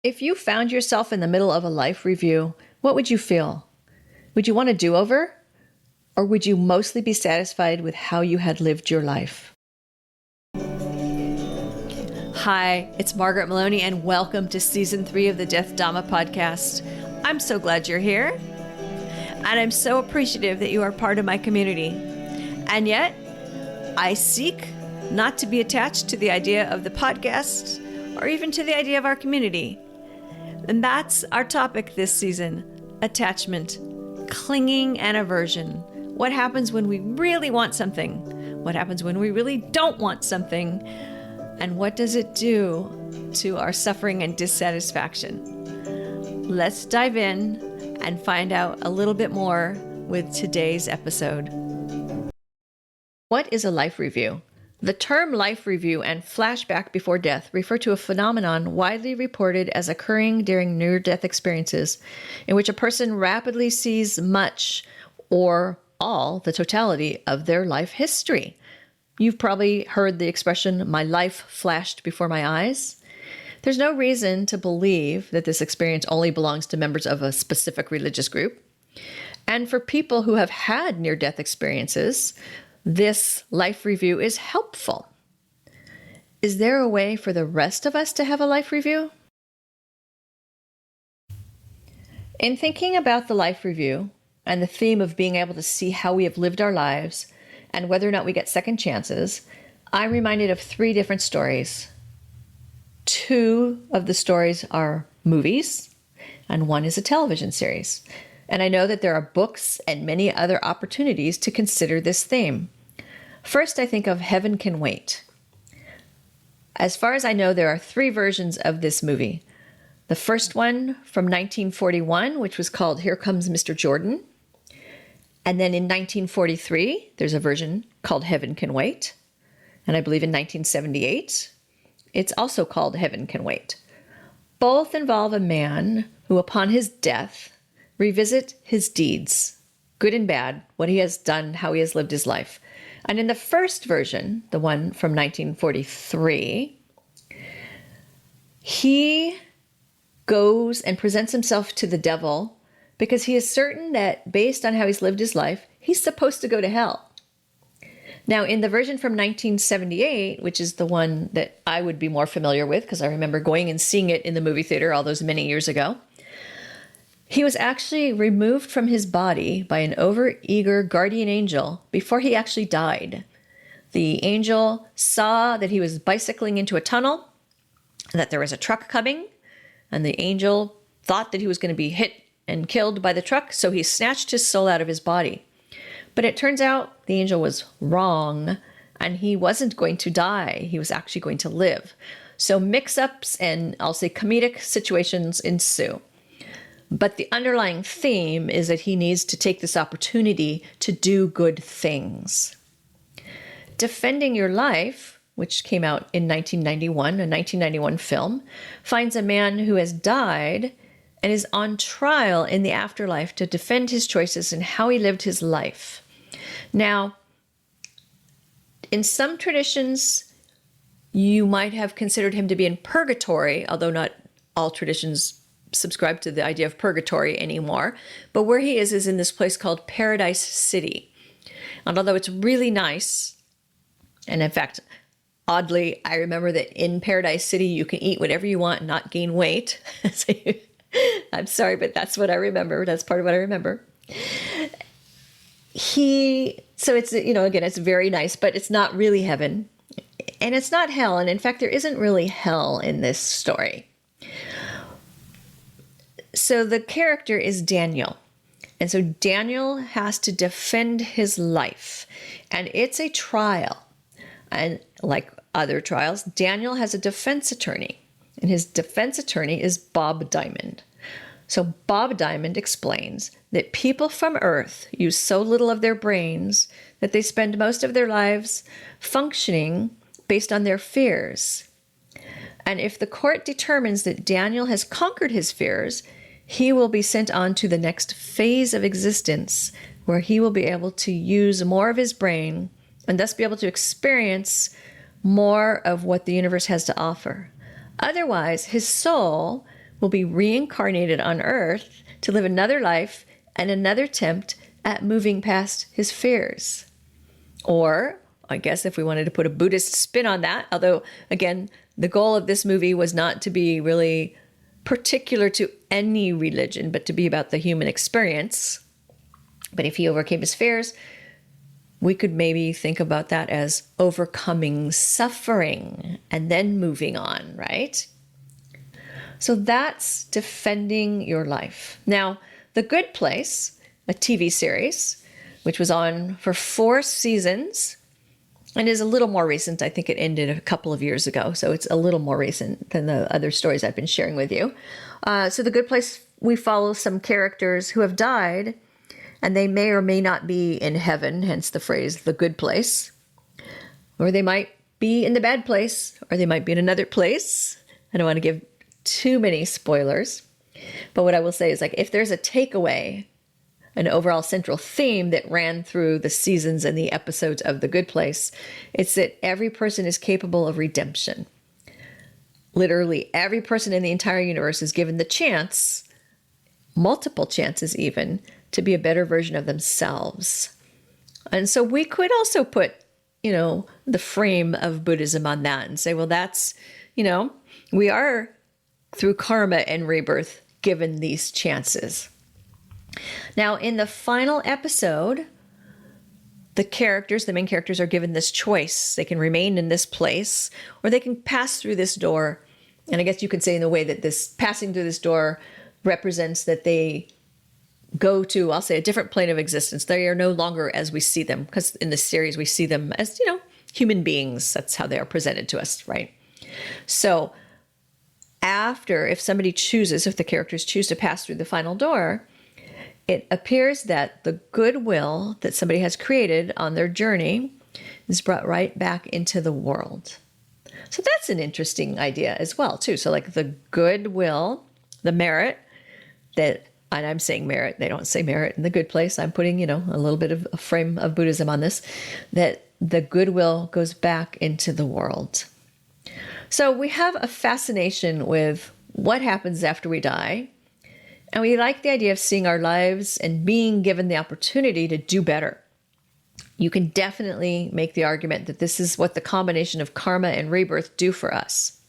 If you found yourself in the middle of a life review, what would you feel? Would you want a do-over? Or would you mostly be satisfied with how you had lived your life? Hi, it's Margaret Maloney, and welcome to Season 3 of the Death Dhamma Podcast. I'm so glad you're here, and I'm so appreciative that you are part of my community. And yet, I seek not to be attached to the idea of the podcast or even to the idea of our community. And that's our topic this season: attachment, clinging, and aversion. What happens when we really want something? What happens when we really don't want something? And what does it do to our suffering and dissatisfaction? Let's dive in and find out a little bit more with today's episode. What is a life review? The term life review and flashback before death refer to a phenomenon widely reported as occurring during near-death experiences in which a person rapidly sees much or all, the totality of their life history. You've probably heard the expression, "my life flashed before my eyes." There's no reason to believe that this experience only belongs to members of a specific religious group. And for people who have had near-death experiences, this life review is helpful. Is there a way for the rest of us to have a life review? In thinking about the life review and the theme of being able to see how we have lived our lives and whether or not we get second chances, I'm reminded of 3 different stories. 2 of the stories are movies, and 1 is a television series. And I know that there are books and many other opportunities to consider this theme. First, I think of Heaven Can Wait. As far as I know, there are 3 versions of this movie. The first one from 1941, which was called Here Comes Mr. Jordan. And then in 1943, there's a version called Heaven Can Wait. And I believe in 1978, it's also called Heaven Can Wait. Both involve a man who, upon his death, revisit his deeds, good and bad, what he has done, how he has lived his life. And in the first version, the one from 1943, he goes and presents himself to the devil because he is certain that based on how he's lived his life, he's supposed to go to hell. Now, in the version from 1978, which is the one that I would be more familiar with because I remember going and seeing it in the movie theater all those many years ago, he was actually removed from his body by an overeager guardian angel before he actually died. The angel saw that he was bicycling into a tunnel, that there was a truck coming, and the angel thought that he was going to be hit and killed by the truck, so he snatched his soul out of his body. But it turns out the angel was wrong, and he wasn't going to die. He was actually going to live. So mix-ups and, I'll say, comedic situations ensue. But the underlying theme is that he needs to take this opportunity to do good things. Defending Your Life, which came out in 1991, a 1991 film, finds a man who has died and is on trial in the afterlife to defend his choices and how he lived his life. Now, in some traditions, you might have considered him to be in purgatory, although not all traditions subscribe to the idea of purgatory anymore. But where he is in this place called Paradise City. And although it's really nice, and in fact, oddly, I remember that in Paradise City, you can eat whatever you want and not gain weight. I'm sorry, but that's what I remember. That's part of what I remember. So it's, again, it's very nice, but it's not really heaven. And it's not hell. And in fact, there isn't really hell in this story. So the character is Daniel. And so Daniel has to defend his life. And it's a trial. And like other trials, Daniel has a defense attorney. And his defense attorney is Bob Diamond. So Bob Diamond explains that people from Earth use so little of their brains that they spend most of their lives functioning based on their fears. And if the court determines that Daniel has conquered his fears, he will be sent on to the next phase of existence where he will be able to use more of his brain and thus be able to experience more of what the universe has to offer. Otherwise, his soul will be reincarnated on Earth to live another life and another attempt at moving past his fears. Or, I guess if we wanted to put a Buddhist spin on that, although, again, the goal of this movie was not to be really particular to any religion, but to be about the human experience. But if he overcame his fears, we could maybe think about that as overcoming suffering and then moving on, right? So that's defending your life. Now, The Good Place, a TV series, which was on for 4 seasons and is a little more recent. I think it ended a couple of years ago, so it's a little more recent than the other stories I've been sharing with you. So The Good Place, we follow some characters who have died, and they may or may not be in heaven, hence the phrase, the good place. Or they might be in the bad place, or they might be in another place. I don't want to give too many spoilers. But what I will say is, like, if there's a takeaway, an overall central theme that ran through the seasons and the episodes of The Good Place, it's that every person is capable of redemption. Literally every person in the entire universe is given the chance, multiple chances even, to be a better version of themselves. And so we could also put, the frame of Buddhism on that and say, well, that's, we are, through karma and rebirth, given these chances. Now, in the final episode, the main characters are given this choice. They can remain in this place, or they can pass through this door. And I guess you could say in the way that this passing through this door represents that they go to, I'll say, a different plane of existence. They are no longer as we see them, because in this series we see them as, human beings. That's how they are presented to us, right? So if the characters choose to pass through the final door, it appears that the goodwill that somebody has created on their journey is brought right back into the world. So that's an interesting idea as well, too. So like the goodwill, the merit that, and I'm saying merit, they don't say merit in The Good Place. I'm putting, a little bit of a frame of Buddhism on this, that the goodwill goes back into the world. So we have a fascination with what happens after we die. And we like the idea of seeing our lives and being given the opportunity to do better. You can definitely make the argument that this is what the combination of karma and rebirth do for us.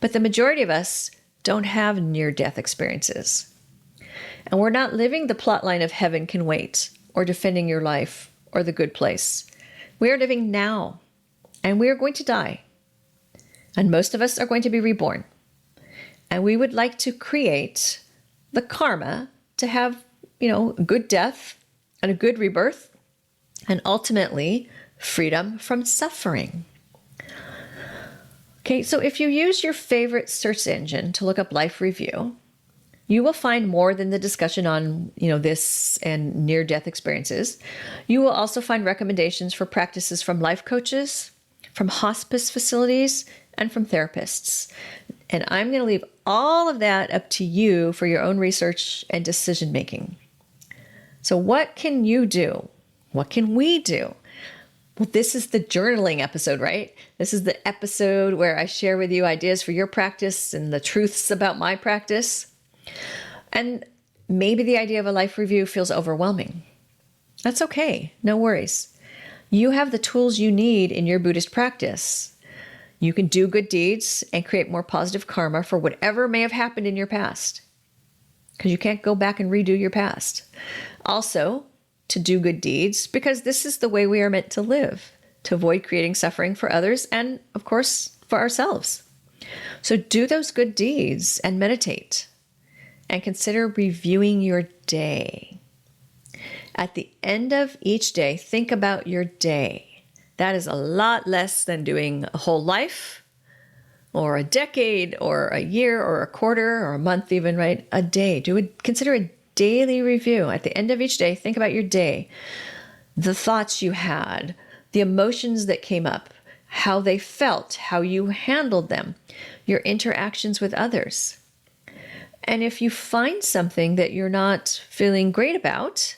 But the majority of us don't have near-death experiences. And we're not living the plotline of heaven can wait, or defending your life, or The Good Place. We are living now, and we are going to die. And most of us are going to be reborn. And we would like to create the karma to have, a good death and a good rebirth, and ultimately freedom from suffering. Okay, so if you use your favorite search engine to look up life review, you will find more than the discussion on, this and near-death experiences. You will also find recommendations for practices from life coaches, from hospice facilities, and from therapists. And I'm going to leave all of that up to you for your own research and decision making. So what can you do? What can we do? Well, this is the journaling episode, right? This is the episode where I share with you ideas for your practice and the truths about my practice. And maybe the idea of a life review feels overwhelming. That's okay. No worries. You have the tools you need in your Buddhist practice. You can do good deeds and create more positive karma for whatever may have happened in your past, because you can't go back and redo your past. Also, to do good deeds, because this is the way we are meant to live, to avoid creating suffering for others and, of course, for ourselves. So do those good deeds and meditate, and consider reviewing your day. At the end of each day, think about your day. That is a lot less than doing a whole life or a decade or a year or a quarter or a month even, right? A day. Consider a daily review. At the end of each day, think about your day, the thoughts you had, the emotions that came up, how they felt, how you handled them, your interactions with others. And if you find something that you're not feeling great about,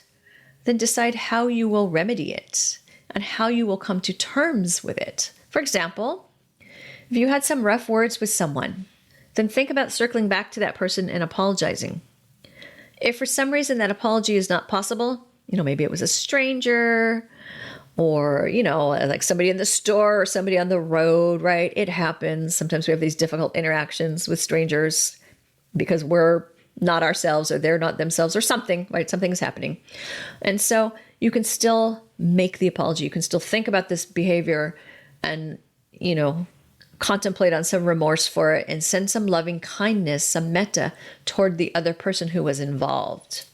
then decide how you will remedy it and how you will come to terms with it. For example, if you had some rough words with someone, then think about circling back to that person and apologizing. If for some reason that apology is not possible, maybe it was a stranger or, like somebody in the store or somebody on the road, right? It happens. Sometimes we have these difficult interactions with strangers because we're not ourselves or they're not themselves or something, right? Something is happening. And so you can still make the apology. You can still think about this behavior and, contemplate on some remorse for it and send some loving kindness, some metta toward the other person who was involved.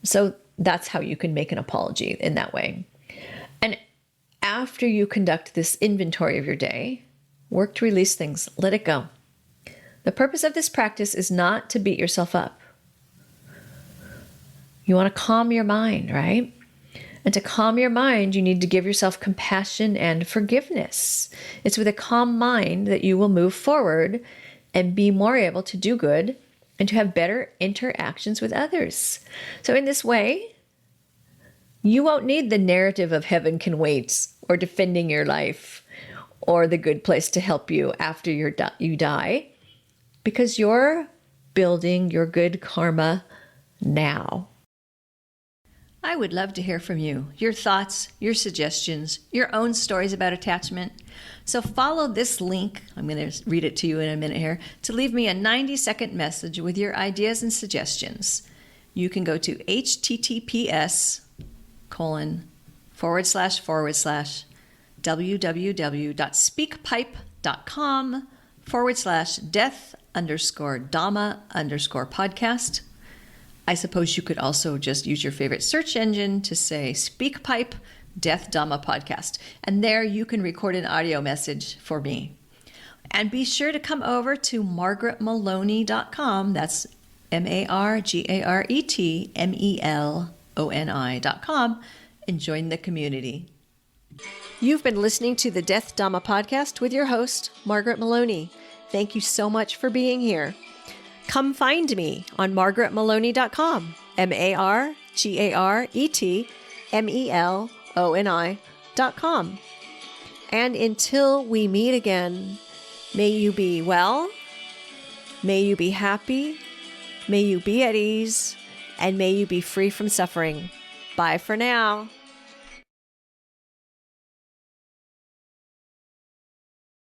So that's how you can make an apology in that way. And after you conduct this inventory of your day, work to release things, let it go. The purpose of this practice is not to beat yourself up. You want to calm your mind, right? And to calm your mind, you need to give yourself compassion and forgiveness. It's with a calm mind that you will move forward and be more able to do good and to have better interactions with others. So in this way, you won't need the narrative of heaven can wait or defending your life or the good place to help you after you die, because you're building your good karma now. I would love to hear from you, your thoughts, your suggestions, your own stories about attachment. So follow this link, I'm going to read it to you in a minute here, to leave me a 90-second message with your ideas and suggestions. You can go to https://www.speakpipe.com/death_Dhamma_podcast. I suppose you could also just use your favorite search engine to say SpeakPipe Death Dhamma Podcast. And there you can record an audio message for me. And be sure to come over to margaretmaloney.com. That's MargaretMeloni.com and join the community. You've been listening to the Death Dhamma Podcast with your host, Margaret Maloney. Thank you so much for being here. Come find me on margaretmaloney.com, MargaretMeloni.com. And until we meet again, may you be well, may you be happy, may you be at ease, and may you be free from suffering. Bye for now.